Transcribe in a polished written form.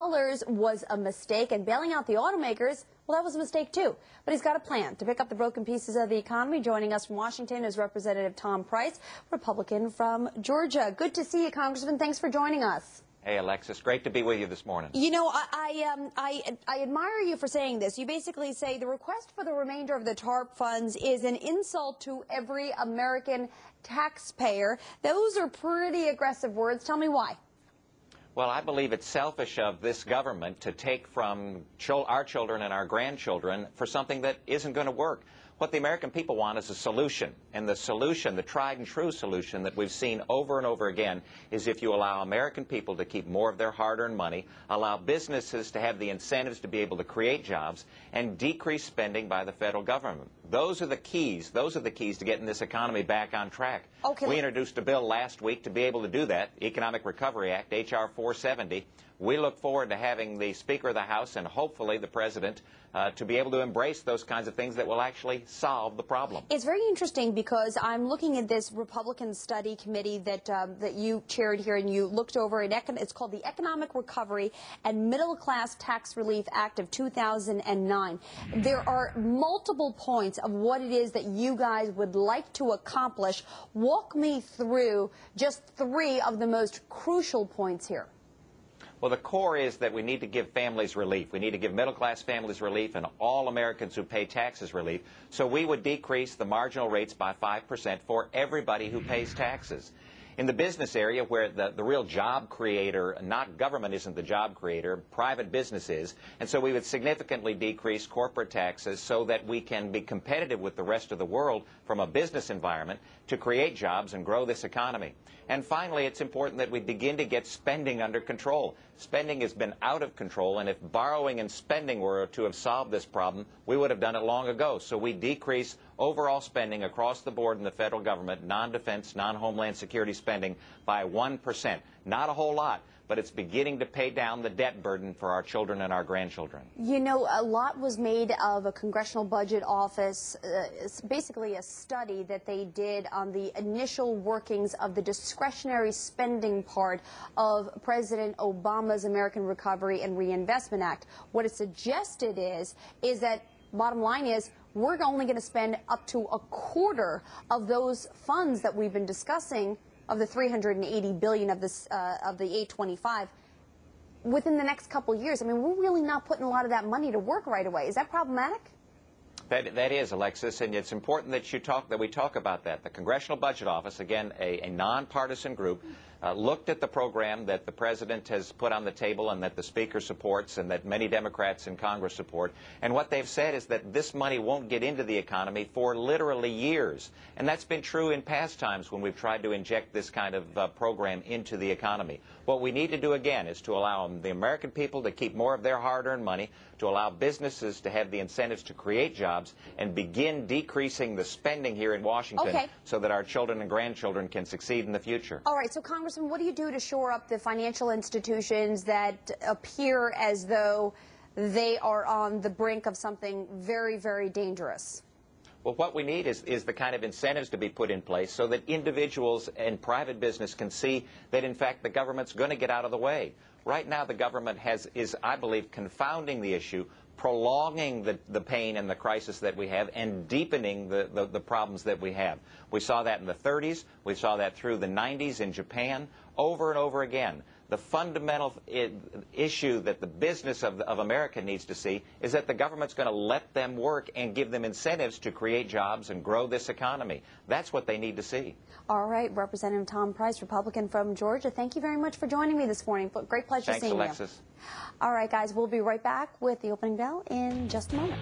was a mistake, and bailing out the automakers, well, that was a mistake too. But he's got a plan to pick up the broken pieces of the economy. Joining us from Washington is Representative Tom Price, Republican from Georgia. Good to see you, Congressman. Thanks for joining us. Hey, Alexis, great to be with you this morning. You know, I admire you for saying this. You basically say the request for the remainder of the TARP funds is an insult to every American taxpayer. Those are pretty aggressive words. Tell me why. Well, I believe it's selfish of this government to take from our children and our grandchildren for something that isn't going to work. What the American people want is a solution, and the solution, the tried and true solution that we've seen over and over again, is if you allow American people to keep more of their hard-earned money, allow businesses to have the incentives to be able to create jobs, and decrease spending by the federal government. Those are the keys. Those are the keys to getting this economy back on track. Okay. We introduced a bill last week to be able to do that, Economic Recovery Act, H.R. 470. We look forward to having the Speaker of the House and hopefully the President to be able to embrace those kinds of things that will actually solve the problem. It's very interesting because I'm looking at this Republican study committee that you chaired here, and you looked over it's called the Economic Recovery and Middle Class Tax Relief Act of 2009. There are multiple points of what it is that you guys would like to accomplish. Walk me through just 3 of the most crucial points here. Well, the core is that we need to give families relief. We need to give middle-class families relief and all Americans who pay taxes relief. So we would decrease the marginal rates by 5% for everybody who pays taxes. In the business area, where the real job creator, not government isn't the job creator, private business is, and so we would significantly decrease corporate taxes so that we can be competitive with the rest of the world from a business environment to create jobs and grow this economy. And finally, it's important that we begin to get spending under control. Spending has been out of control, and if borrowing and spending were to have solved this problem, we would have done it long ago. So we decrease overall spending across the board in the federal government, non-defense, non-homeland security spending, by 1%. Not a whole lot, but it's beginning to pay down the debt burden for our children and our grandchildren. You know, a lot was made of a Congressional Budget Office, basically a study that they did on the initial workings of the discretionary spending part of President Obama's American Recovery and Reinvestment Act. What it suggested is that bottom line is we're only going to spend up to a quarter of those funds that we've been discussing, of the $380 billion of the 825, within the next couple of years. I mean, we're really not putting a lot of that money to work right away. Is that problematic? That is, Alexis, and it's important that we talk about that. The Congressional Budget Office, again, a nonpartisan group, looked at the program that the President has put on the table and that the Speaker supports and that many Democrats in Congress support. And what they've said is that this money won't get into the economy for literally years. And that's been true in past times when we've tried to inject this kind of program into the economy. What we need to do, again, is to allow the American people to keep more of their hard-earned money, to allow businesses to have the incentives to create jobs, and begin decreasing the spending here in Washington so that our children and grandchildren can succeed in the future. All right, so Congressman, what do you do to shore up the financial institutions that appear as though they are on the brink of something very, very dangerous? Well, what we need is the kind of incentives to be put in place so that individuals and private business can see that, in fact, the government's going to get out of the way. Right now, the government is, I believe, confounding the issue, prolonging the pain and the crisis that we have, and deepening the problems that we have. We saw that in the 30s. We saw that through the 90s in Japan, over and over again. The fundamental issue that the business of America needs to see is that the government's going to let them work and give them incentives to create jobs and grow this economy. That's what they need to see. All right, Representative Tom Price, Republican from Georgia, thank you very much for joining me this morning. Great pleasure seeing you. Thanks, Alexis. All right, guys, we'll be right back with the opening bell in just a moment.